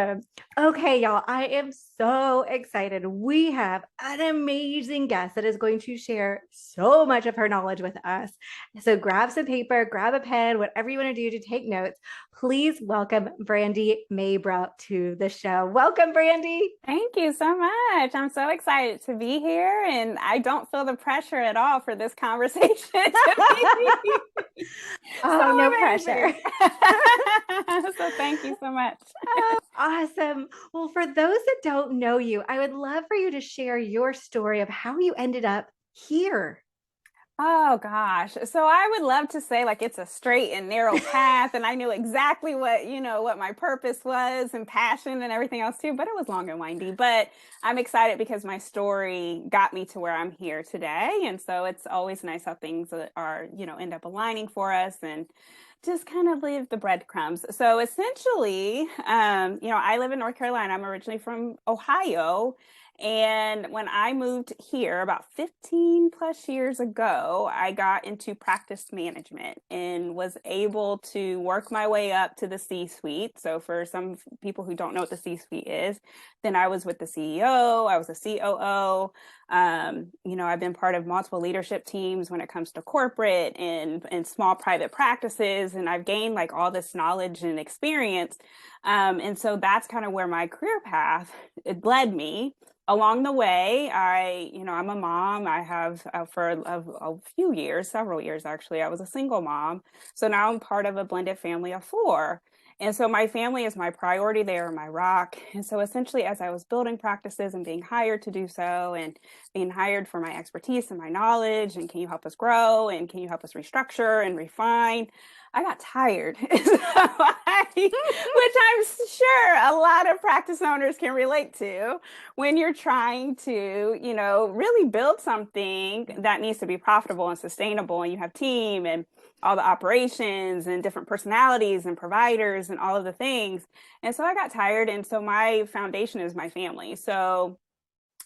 Awesome. Okay, y'all, I am so excited. We have an amazing guest that is going to share so much of her knowledge with us. So grab some paper, grab a pen, whatever you want to do to take notes. Please welcome Brandy Mabra to the show. Welcome, Brandy. Thank you so much. I'm so excited to be here, and I don't feel the pressure at all for this conversation to be Oh, so no pressure. amazing. So thank you so much. Oh, awesome. Well, for those that don't know you, I would love for you to share your story of how you ended up here. Oh gosh. So I would love to say like it's a straight and narrow path and I knew exactly what my purpose was and passion and everything else too, but it was long and windy. But I'm excited because my story got me to where I'm here today. And so it's always nice how things are, end up aligning for us and just kind of leave the breadcrumbs. So essentially, I live in North Carolina. I'm originally from Ohio. And when I moved here about 15 plus years ago, I got into practice management and was able to work my way up to the C-suite. So for some people who don't know what the C-suite is, then I was with the CEO, I was a COO. I've been part of multiple leadership teams when it comes to corporate and small private practices, and I've gained like all this knowledge and experience. And so that's kind of where my career path it led me. Along the way, I'm a mom. I have for a few years, several years actually, I was a single mom. So now I'm part of a blended family of four. And so my family is my priority. They are my rock. And so essentially, as I was building practices and being hired to do so, and being hired for my expertise and my knowledge, and can you help us grow? And can you help us restructure and refine? I got tired, which I'm sure a lot of practice owners can relate to when you're trying to, really build something that needs to be profitable and sustainable, and you have team and all the operations and different personalities and providers and all of the things. And so I got tired. And so my foundation is my family. So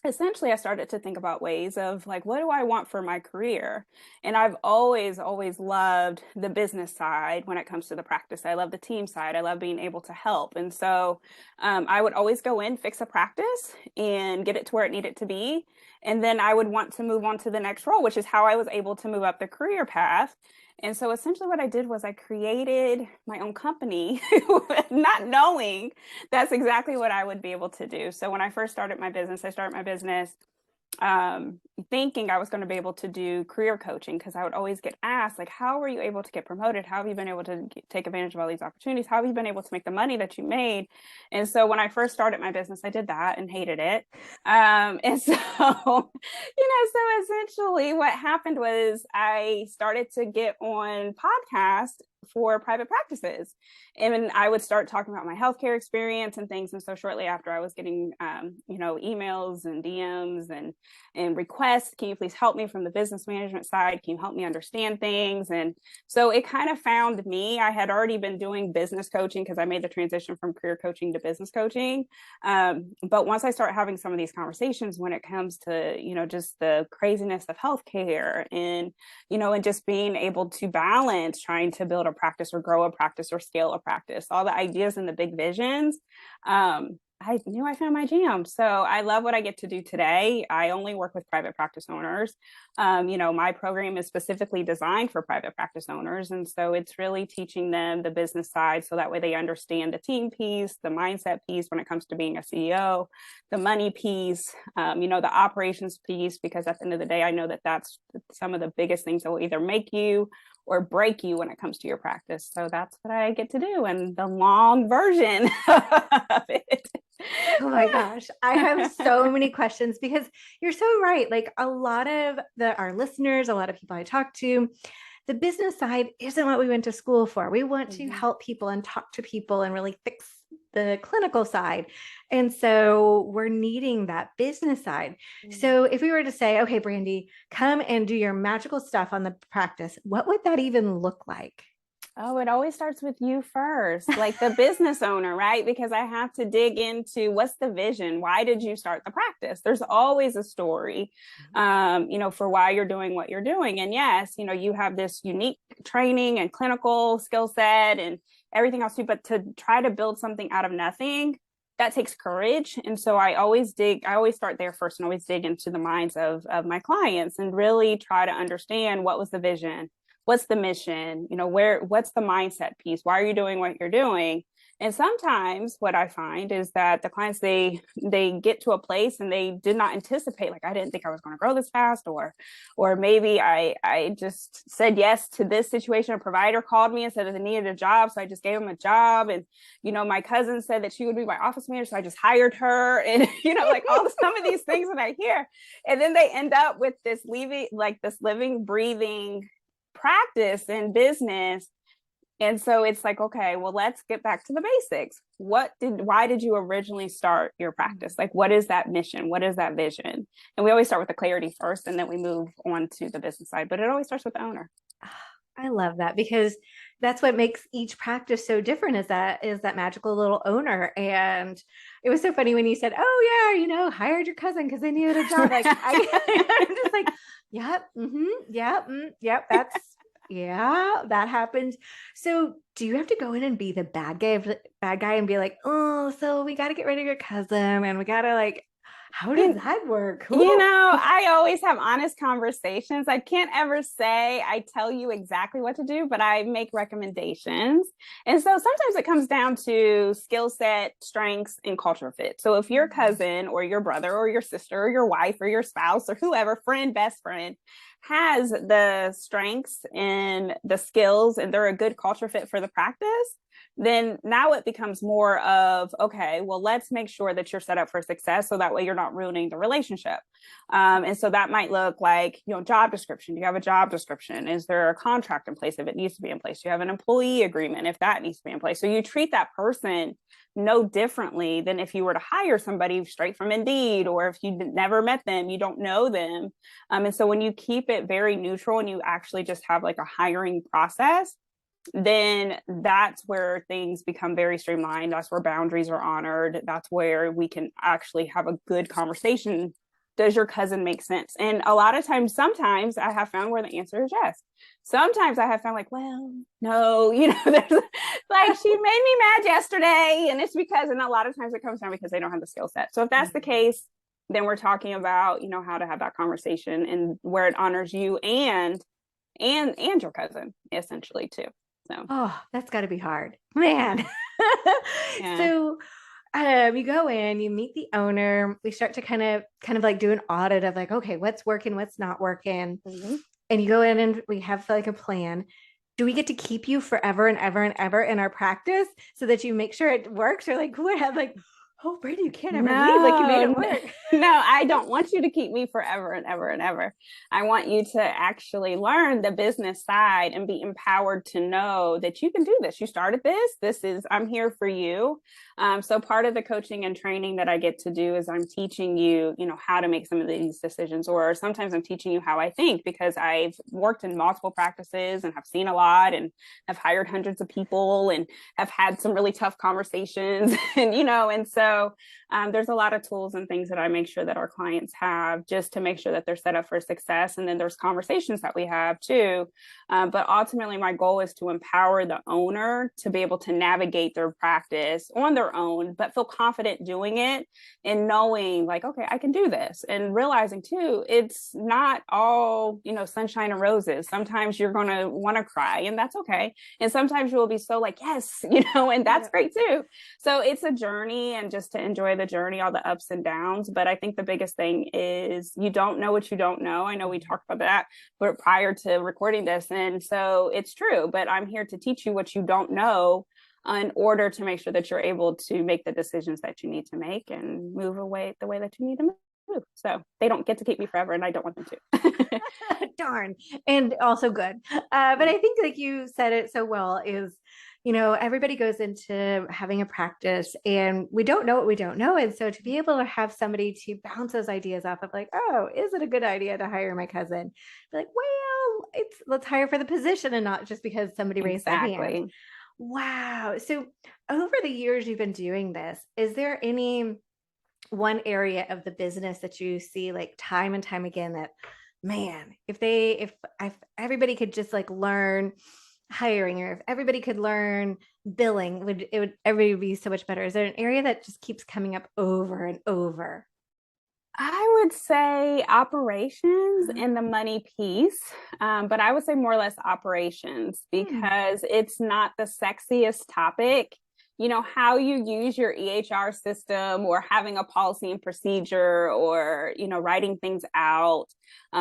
essentially I started to think about ways of like, what do I want for my career? And I've always loved the business side when it comes to the practice. I love the team side. I love being able to help. And so I would always go in, fix a practice and get it to where it needed to be. And then I would want to move on to the next role, which is how I was able to move up the career path. And so essentially what I did was I created my own company, not knowing that's exactly what I would be able to do. So when I first started my business, thinking I was going to be able to do career coaching, because I would always get asked, like, how were you able to get promoted? How have you been able to take advantage of all these opportunities? How have you been able to make the money that you made? And so when I first started my business, I did that and hated it. And so, so essentially what happened was I started to get on podcasts for private practices. And I would start talking about my healthcare experience and things. And so shortly after I was getting, emails and DMs and requests, can you please help me from the business management side? Can you help me understand things? And so it kind of found me. I had already been doing business coaching because I made the transition from career coaching to business coaching. But once I start having some of these conversations when it comes to, just the craziness of healthcare and just being able to balance trying to build a practice or grow a practice or scale a practice, all the ideas and the big visions, I knew I found my jam. So I love what I get to do today. I only work with private practice owners. My program is specifically designed for private practice owners. And so it's really teaching them the business side so that way they understand the team piece, the mindset piece when it comes to being a CEO, the money piece, the operations piece, because at the end of the day, I know that that's some of the biggest things that will either make you or break you when it comes to your practice. So that's what I get to do, and the long version of it. Oh my gosh, I have so many questions because you're so right. Like a lot of our listeners, a lot of people I talk to, the business side isn't what we went to school for. We want to help people and talk to people and really fix the clinical side. And so we're needing that business side. So if we were to say, okay, Brandy, come and do your magical stuff on the practice, what would that even look like? Oh, it always starts with you first, like the business owner, right? Because I have to dig into what's the vision? Why did you start the practice? There's always a story, for why you're doing what you're doing. And yes, you have this unique training and clinical skill set and everything else too, but to try to build something out of nothing, that takes courage. And so I always start there first and always dig into the minds of my clients and really try to understand what was the vision, what's the mission, what's the mindset piece, why are you doing what you're doing. And sometimes what I find is that the clients, they get to a place and they did not anticipate, like, I didn't think I was going to grow this fast, or maybe I just said yes to this situation. A provider called me and said that they needed a job, so I just gave them a job. And my cousin said that she would be my office manager, so I just hired her. And like some of these things that I hear, and then they end up with this living, breathing practice in business. And so it's like, okay, well, let's get back to the basics. Why did you originally start your practice? Like, what is that mission? What is that vision? And we always start with the clarity first, and then we move on to the business side, but it always starts with the owner. I love that, because that's what makes each practice so different, is that magical little owner. And it was so funny when you said, oh yeah, hired your cousin because they needed a job. Like, I'm just like, yep. Yep. Yeah, that happened. So do you have to go in and be the bad guy and be like, oh, so we got to get rid of your cousin, and we got to how does that work? I always have honest conversations. I can't ever say I tell you exactly what to do, but I make recommendations. And so sometimes it comes down to skill set, strengths, and culture fit. So if your cousin or your brother or your sister or your wife or your spouse or whoever, friend, best friend, has the strengths and the skills and they're a good culture fit for the practice, then now it becomes more of, okay, well, let's make sure that you're set up for success, so that way you're not ruining the relationship. And so that might look like, job description. Do you have a job description? Is there a contract in place if it needs to be in place? Do you have an employee agreement if that needs to be in place? So you treat that person no differently than if you were to hire somebody straight from Indeed, or if you never met them, you don't know them. And so when you keep it very neutral and you actually just have like a hiring process, then that's where things become very streamlined. That's where boundaries are honored. That's where we can actually have a good conversation. Does your cousin make sense? And a lot of times, sometimes I have found where the answer is yes. Sometimes I have found like, well, no, there's like, she made me mad yesterday. And it's because, and a lot of times it comes down because they don't have the skill set. So if that's the case, then we're talking about, how to have that conversation and where it honors you and your cousin essentially too. So, that's got to be hard, man. Yeah. So you go in, you meet the owner, we start to kind of like do an audit of like, okay, what's working, what's not working. Mm-hmm. And you go in and we have like a plan. Do we get to keep you forever and ever and ever in our practice so that you make sure it works? Or like, what? Like, oh, Brandy, you can't ever leave. Like, you made it work. No, I don't want you to keep me forever and ever and ever. I want you to actually learn the business side and be empowered to know that you can do this. You started this. I'm here for you. So part of the coaching and training that I get to do is I'm teaching you, how to make some of these decisions, or sometimes I'm teaching you how I think, because I've worked in multiple practices and have seen a lot and have hired hundreds of people and have had some really tough conversations and so there's a lot of tools and things that I make sure that our clients have just to make sure that they're set up for success. And then there's conversations that we have too. But ultimately, my goal is to empower the owner to be able to navigate their practice on their own, but feel confident doing it and knowing like, okay, I can do this. And realizing too, it's not all, sunshine and roses. Sometimes you're going to want to cry, and that's okay. And sometimes you will be so like, yes, and that's great too. So it's a journey, and just to enjoy the journey, all the ups and downs. But I think the biggest thing is you don't know what you don't know. I know we talked about that, but prior to recording this. And so it's true, but I'm here to teach you what you don't know in order to make sure that you're able to make the decisions that you need to make and move away the way that you need to move. So they don't get to keep me forever, and I don't want them to. Darn. And also good. But I think like you said it so well is, everybody goes into having a practice and we don't know what we don't know. And so to be able to have somebody to bounce those ideas off of like, oh, is it a good idea to hire my cousin? Be like, well, let's hire for the position and not just because somebody raised their hand. Wow. So over the years you've been doing this, is there any one area of the business that you see like time and time again that, man, if everybody could just like learn hiring, or if everybody could learn billing, everybody would be so much better? Is there an area that just keeps coming up over and over? I would say operations and the money piece, but I would say more or less operations because it's not the sexiest topic. You know, how you use your EHR system or having a policy and procedure or, you know, writing things out,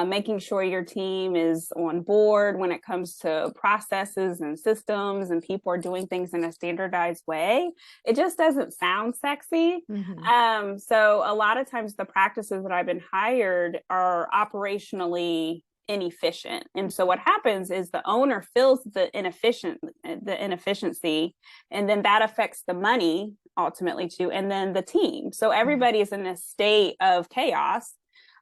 making sure your team is on board when it comes to processes and systems and people are doing things in a standardized way. It just doesn't sound sexy. So a lot of times the practices that I've been hired are operationally inefficient. And so what happens is the owner feels the inefficiency, and then that affects the money ultimately too, and then the team. So everybody is in a state of chaos.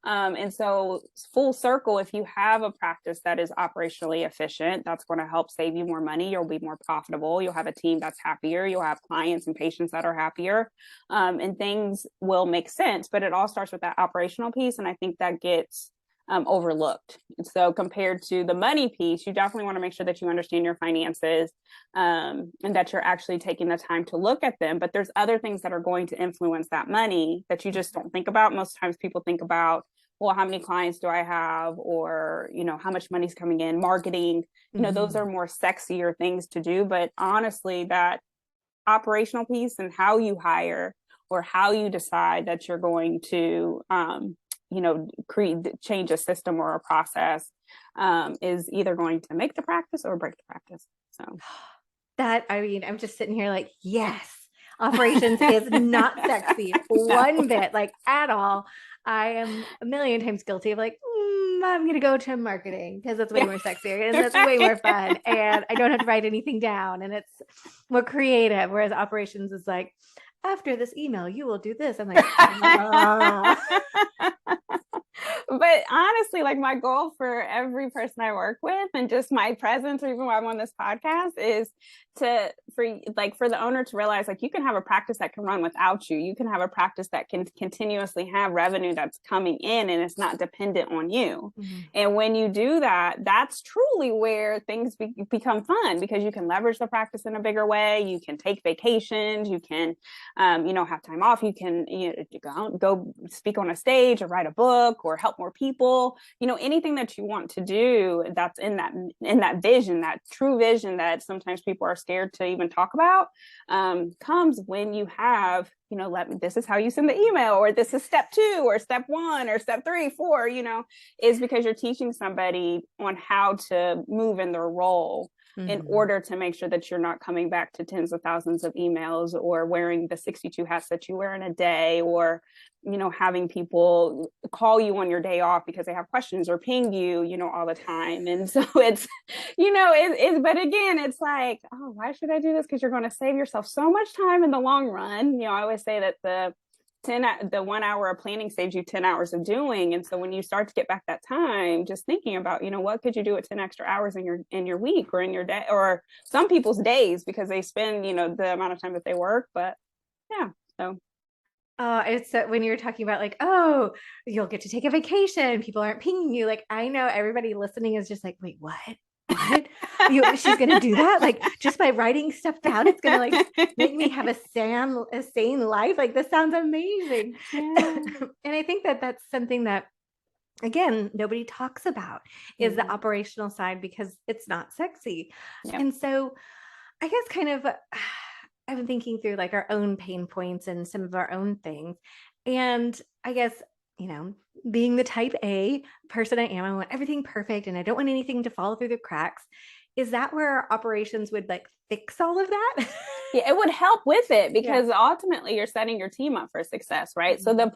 And so full circle, if you have a practice that is operationally efficient, that's going to help save you more money. You'll be more profitable. You'll have a team that's happier. You'll have clients and patients that are happier, and things will make sense. But it all starts with that operational piece. And I think that gets overlooked. So compared to the money piece, you definitely want to make sure that you understand your finances, and that you're actually taking the time to look at them. But there's other things that are going to influence that money that you just don't think about. Most times people think about, well, how many clients do I have? Or, you know, how much money's coming in, marketing, you know, those are more sexier things to do. But honestly, that operational piece and how you hire or how you decide that you're going to, you know, change a system or a process, is either going to make the practice or break the practice. So that, I mean, I'm just sitting here like, yes, operations is not sexy one bit, like at all. I am a million times guilty of like, I'm going to go to marketing because it's way more sexy and that's way more fun. And I don't have to write anything down and it's more creative. Whereas operations is like, after this email, you will do this. I'm like, but honestly, like my goal for every person I work with and just my presence, or even while I'm on this podcast, is for the owner to realize like you can have a practice that can run without you. You can have a practice that can continuously have revenue that's coming in and it's not dependent on you. And when you do that, that's truly where things become fun, because you can leverage the practice in a bigger way. You can take vacations. You can, you know, have time off. You can, you know, go speak on a stage or write a book or help more people. You know, anything that you want to do that's in that vision, that true vision that sometimes people are scared to even talk about, comes when you have, you know, this is how you send the email, or this is step 2 or step 1 or step 3, 4, you know, is because you're teaching somebody on how to move in their role in order to make sure that you're not coming back to tens of thousands of emails or wearing the 62 hats that you wear in a day, or, you know, having people call you on your day off because they have questions or ping you, you know, all the time. And so it's, you know, but again, it's like, oh, why should I do this? Because you're going to save yourself so much time in the long run. You know, I always say that the 1 hour of planning saves you 10 hours of doing. And so when you start to get back that time, just thinking about, you know, what could you do with 10 extra hours in your week or in your day, or some people's days, because they spend, you know, the amount of time that they work. But yeah, so. It's when you're talking about like, oh, you'll get to take a vacation. People aren't pinging you. Like, I know everybody listening is just like, wait, what? What? She's going to do that? Like, just by writing stuff down, it's going to like make me have a sane life. Like, this sounds amazing. Yeah. And I think that that's something that, again, nobody talks about is the operational side, because it's not sexy. Yep. And so I guess kind of, I've been thinking through like our own pain points and some of our own things. And I guess, you know, being the type A person I am, I want everything perfect and I don't want anything to fall through the cracks. Is that where operations would like fix all of that? Yeah, it would help with it, because ultimately you're setting your team up for success, right? So the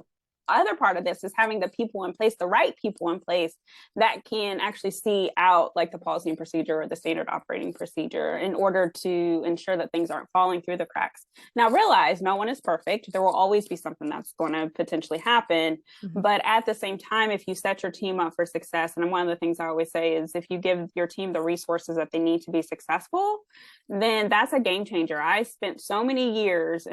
other part of this is having the people in place, the right people in place that can actually see out like the policy and procedure or the standard operating procedure in order to ensure that things aren't falling through the cracks. Now, realize no one is perfect. There will always be something that's going to potentially happen. But at the same time, if you set your team up for success, and one of the things I always say is if you give your team the resources that they need to be successful, then that's a game changer. I spent so many years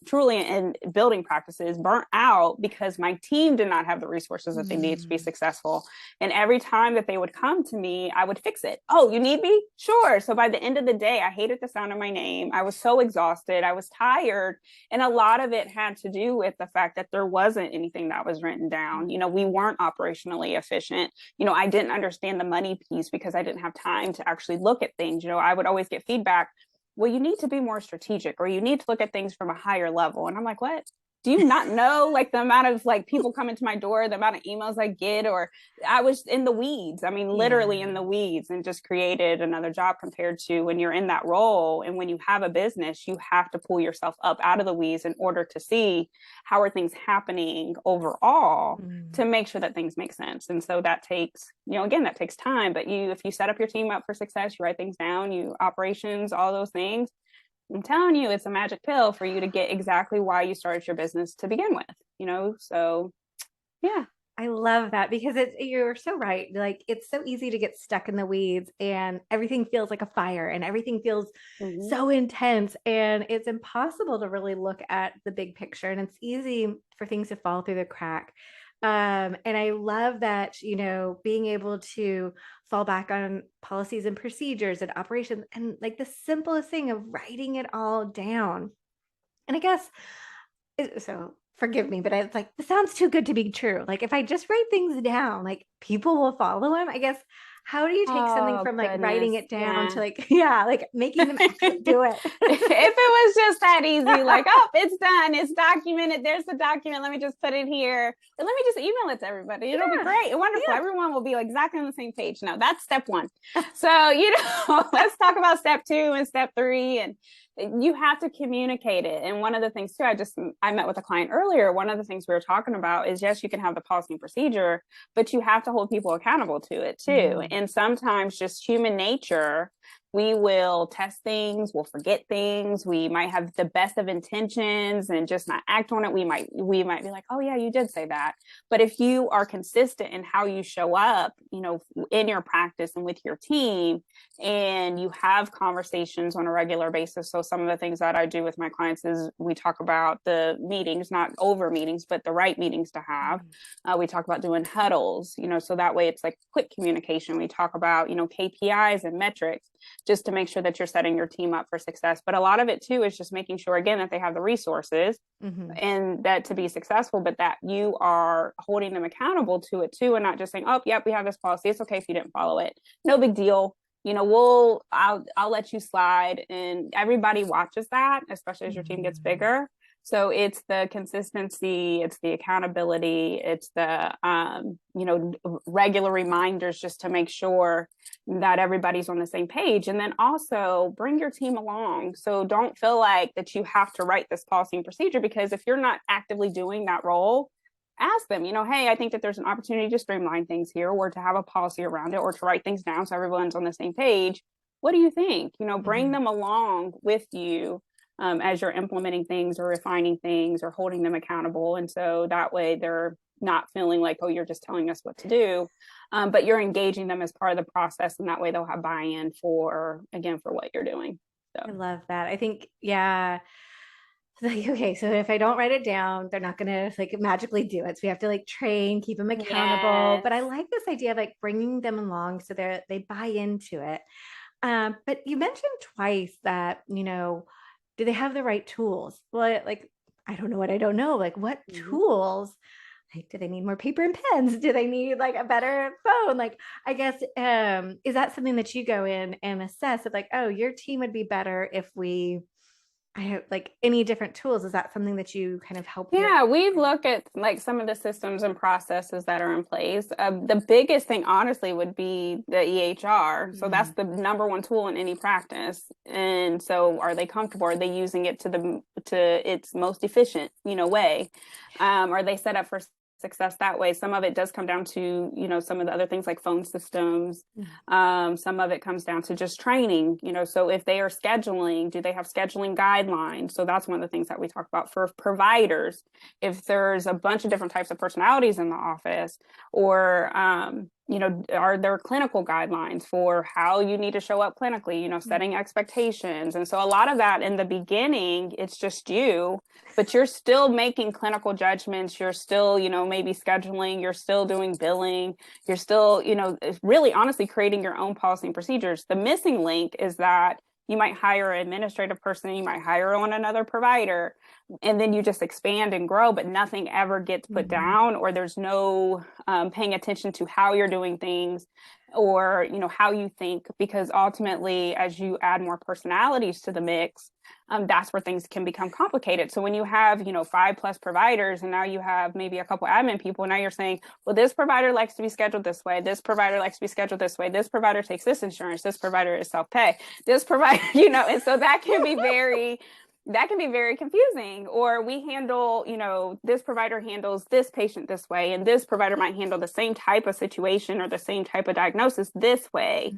truly in building practices, burnt out out because my team did not have the resources that they needed to be successful. And every time that they would come to me, I would fix it. Oh, you need me? Sure. So by the end of the day, I hated the sound of my name. I was so exhausted. I was tired. And a lot of it had to do with the fact that there wasn't anything that was written down. We weren't operationally efficient. I didn't understand the money piece because I didn't have time to actually look at things. I would always get feedback, well, you need to be more strategic, or you need to look at things from a higher level. And I'm like, what? Do you not know the amount of people coming to my door, the amount of emails I get, or I was in the weeds. I mean, literally in the weeds, and just created another job compared to when you're in that role. And when you have a business, you have to pull yourself up out of the weeds in order to see how are things happening overall to make sure that things make sense. And so that takes, again, that takes time, but if you set up your team up for success, you write things down, you operations, all those things, I'm telling you, it's a magic pill for you to get exactly why you started your business to begin with, so yeah. I love that, because you're so right. It's so easy to get stuck in the weeds, and everything feels like a fire, and everything feels so intense, and it's impossible to really look at the big picture, and it's easy for things to fall through the crack. And I love that, being able to fall back on policies and procedures and operations, and the simplest thing of writing it all down. And I guess, so forgive me, but it's this sounds too good to be true. If I just write things down, people will follow them. I guess, how do you take something from writing it down to making them actually do it? If it was just that easy, oh, it's done, it's documented, there's the document, let me just put it here, or let me just email it to everybody. It'll be great and wonderful. Everyone will be exactly on the same page. No, that's step one. So, let's talk about step 2 and step 3. And you have to communicate it. And one of the things too, I met with a client earlier. One of the things we were talking about is, yes, you can have the policy and procedure, but you have to hold people accountable to it too. And sometimes just human nature, we will test things, we'll forget things, we might have the best of intentions and just not act on it. We might be like, oh yeah, you did say that. But if you are consistent in how you show up, in your practice and with your team, and you have conversations on a regular basis. So some of the things that I do with my clients is we talk about the meetings, not over meetings, but the right meetings to have. We talk about doing huddles, so that way it's quick communication. We talk about, KPIs and metrics, just to make sure that you're setting your team up for success. But a lot of it too is just making sure, again, that they have the resources and that to be successful, but that you are holding them accountable to it too, and not just saying, oh, yep, we have this policy, it's okay if you didn't follow it, no big deal. I'll let you slide. And everybody watches that, especially as your team gets bigger. So it's the consistency, it's the accountability, it's the, regular reminders just to make sure that everybody's on the same page. And then also bring your team along. So don't feel like that you have to write this policy and procedure, because if you're not actively doing that role, ask them, hey, I think that there's an opportunity to streamline things here, or to have a policy around it, or to write things down so everyone's on the same page. What do you think? Bring them along with you as you're implementing things or refining things or holding them accountable. And so that way they're not feeling like, oh, you're just telling us what to do, but you're engaging them as part of the process. And that way they'll have buy-in for what you're doing. So I love that. I think, yeah. Okay, so if I don't write it down, they're not going to magically do it. So we have to train, keep them accountable. Yes. But I like this idea of bringing them along so they buy into it. But you mentioned twice that, do they have the right tools? Well, I don't know what I don't know. What tools? Do they need more paper and pens? Do they need a better phone? I guess, is that something that you go in and assess of oh, your team would be better if I have any different tools? Is that something that you kind of help? Yeah, we look at some of the systems and processes that are in place. The biggest thing, honestly, would be the EHR. So that's the number one tool in any practice. And so, are they comfortable? Are they using it to its most efficient, way? Are they set up for success that way? Some of it does come down to, some of the other things like phone systems. Some of it comes down to just training, so if they are scheduling, do they have scheduling guidelines? So that's one of the things that we talk about for providers. If there's a bunch of different types of personalities in the office, or are there clinical guidelines for how you need to show up clinically, setting expectations. And so a lot of that in the beginning, it's just you, but you're still making clinical judgments. You're still, maybe scheduling, you're still doing billing, you're still, really honestly creating your own policy and procedures. The missing link is that you might hire an administrative person, you might hire on another provider, and then you just expand and grow, but nothing ever gets put down, or there's no paying attention to how you're doing things, or how you think, because ultimately as you add more personalities to the mix, that's where things can become complicated. So when you have 5+ providers, and now you have maybe a couple admin people, now you're saying, well, this provider likes to be scheduled this way, this provider likes to be scheduled this way, this provider takes this insurance, this provider is self-pay, this provider, and so that can be very confusing. Or we handle, this provider handles this patient this way, and this provider might handle the same type of situation or the same type of diagnosis this way.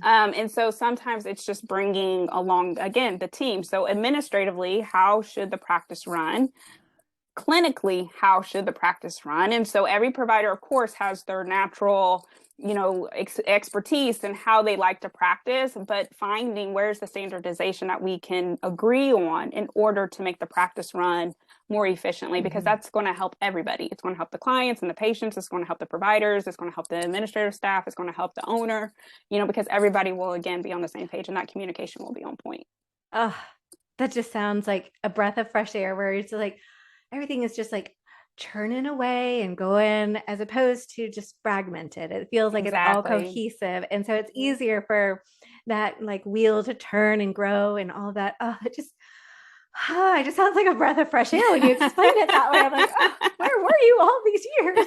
And so sometimes it's just bringing along, again, the team. So administratively, how should the practice run? Clinically, how should the practice run? And so every provider, of course, has their natural expertise and how they like to practice, but finding where's the standardization that we can agree on in order to make the practice run more efficiently, because that's going to help everybody. It's going to help the clients and the patients. It's going to help the providers. It's going to help the administrative staff. It's going to help the owner, because everybody will, again, be on the same page, and that communication will be on point. Oh, that just sounds like a breath of fresh air, where it's like everything is just like churning away and going, as opposed to just fragmented. It feels like it's all cohesive. And so it's easier for that like wheel to turn and grow and all that. Oh, it just sounds like a breath of fresh air when you explain it that way. I'm like, oh, where were you all these years?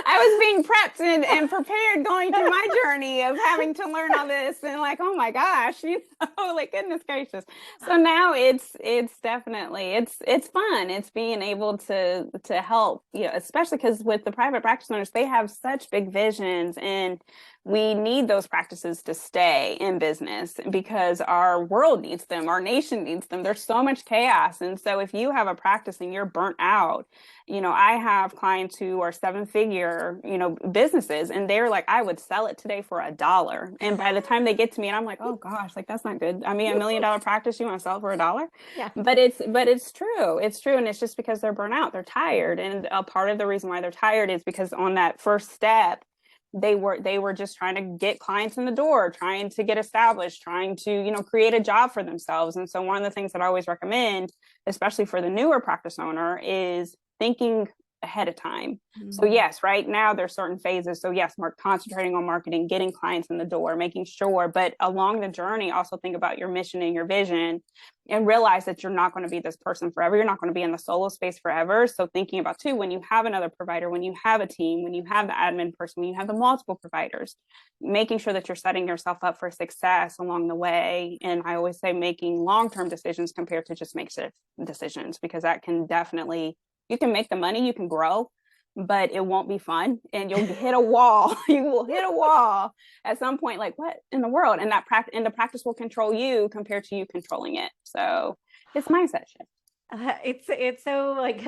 I was being prepped and prepared going through my journey of having to learn all this, and like, oh my gosh, like, goodness gracious. So now it's definitely, it's fun. It's being able to help, especially because with the private practice owners, they have such big visions, and we need those practices to stay in business because our world needs them, our nation needs them. There's so much chaos. And so if you have a practice and you're burnt out, I have clients who are 7-figure, businesses, and they're like, I would sell it today for $1. And by the time they get to me, and I'm like, oh gosh, like, that's not good. I mean, $1 million practice, you want to sell it for $1? Yeah. But it's true. It's true. And it's just because they're burnt out, they're tired. And a part of the reason why they're tired is because on that first step, they were just trying to get clients in the door, trying to get established, trying to, create a job for themselves. And so one of the things that I always recommend, especially for the newer practice owner, is thinking ahead of time. So yes, right now there's certain phases. So yes, concentrating on marketing, getting clients in the door, making sure, but along the journey, also think about your mission and your vision, and realize that you're not going to be this person forever. You're not going to be in the solo space forever. So thinking about too, when you have another provider, when you have a team, when you have the admin person, when you have the multiple providers, making sure that you're setting yourself up for success along the way. And I always say making long-term decisions compared to just makeshift decisions, because that can definitely, you can make the money, you can grow, but it won't be fun, and you'll hit a wall. You will hit a wall at some point, like, what in the world? And the practice will control you compared to you controlling it. So it's mindset shift. It's so like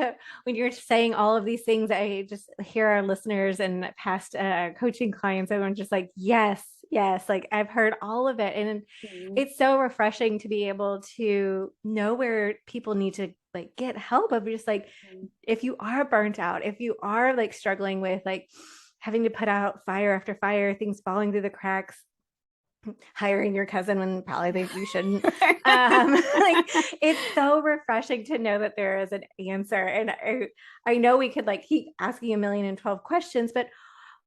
when you're saying all of these things, I just hear our listeners and past coaching clients, I'm just like, yes, like I've heard all of it. And it's so refreshing to be able to know where people need to like get help of, just like, if you are burnt out, if you are like struggling with like having to put out fire after fire, things falling through the cracks, hiring your cousin when probably you shouldn't. Like, it's so refreshing to know that there is an answer. And I know we could like keep asking 1,012 questions, but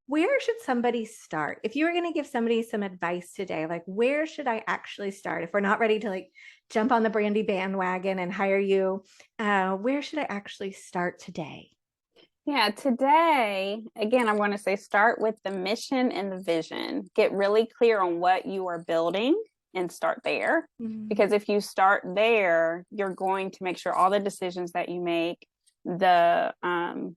where should somebody start? If you were going to give somebody some advice today, like, where should I actually start? If we're not ready to like jump on the Brandy bandwagon and hire you, where should I actually start today? Yeah, today, again, I want to say start with the mission and the vision. Get really clear on what you are building and start there. Because if you start there, you're going to make sure all the decisions that you make, the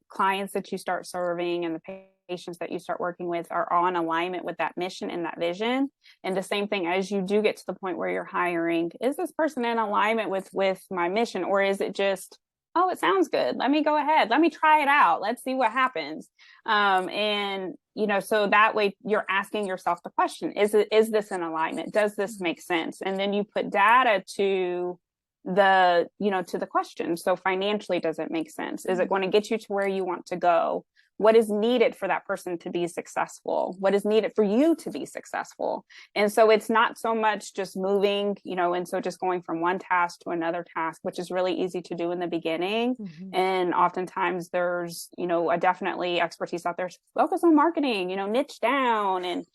clients that you start serving, and the patients that you start working with are all in alignment with that mission and that vision. And the same thing, as you do get to the point where you're hiring, is this person in alignment with my mission, or is it just, oh, it sounds good, let me go ahead, let me try it out, let's see what happens. And so that way you're asking yourself the question, is this in alignment? Does this make sense? And then you put data to the question. So financially, does it make sense? Is it going to get you to where you want to go? What is needed for that person to be successful? What is needed for you to be successful? And so it's not so much just moving, and so just going from one task to another task, which is really easy to do in the beginning. And oftentimes there's, a definitely expertise out there. Focus on marketing, niche down and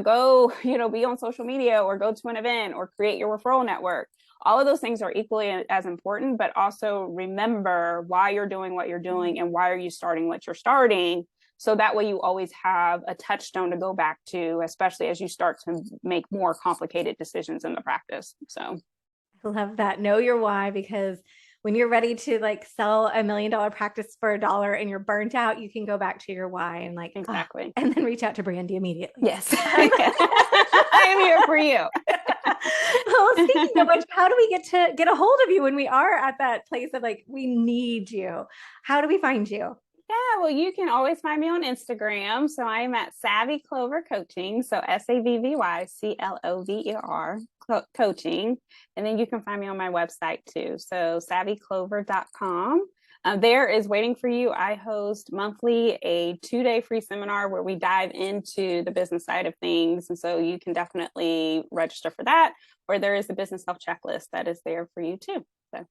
go, be on social media or go to an event or create your referral network. All of those things are equally as important, but also remember why you're doing what you're doing and why are you starting what you're starting. So that way you always have a touchstone to go back to, especially as you start to make more complicated decisions in the practice. So I love that. Know your why, because when you're ready to sell $1 million practice for $1 and you're burnt out, you can go back to your why and exactly. And then reach out to Brandy immediately. Yes. I am here for you. Well, speaking of which, how do we get a hold of you when we are at that place of we need you? How do we find you? Yeah, well, you can always find me on Instagram. So I am at Savvy Clover Coaching. So SAVVYCLOVER coaching. And then you can find me on my website too. So savvyclover.com. There is waiting for you. I host monthly a 2-day free seminar where we dive into the business side of things. And so you can definitely register for that, or there is a business health checklist that is there for you too. So.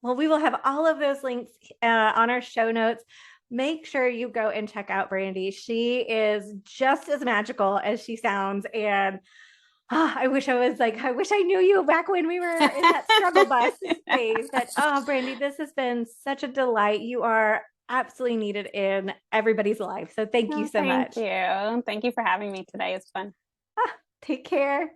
Well, we will have all of those links on our show notes. Make sure you go and check out Brandy. She is just as magical as she sounds. And I wish I knew you back when we were in that struggle bus phase. But Brandy, this has been such a delight. You are absolutely needed in everybody's life. So thank you so much. Thank you. Thank you for having me today. It's fun. Take care.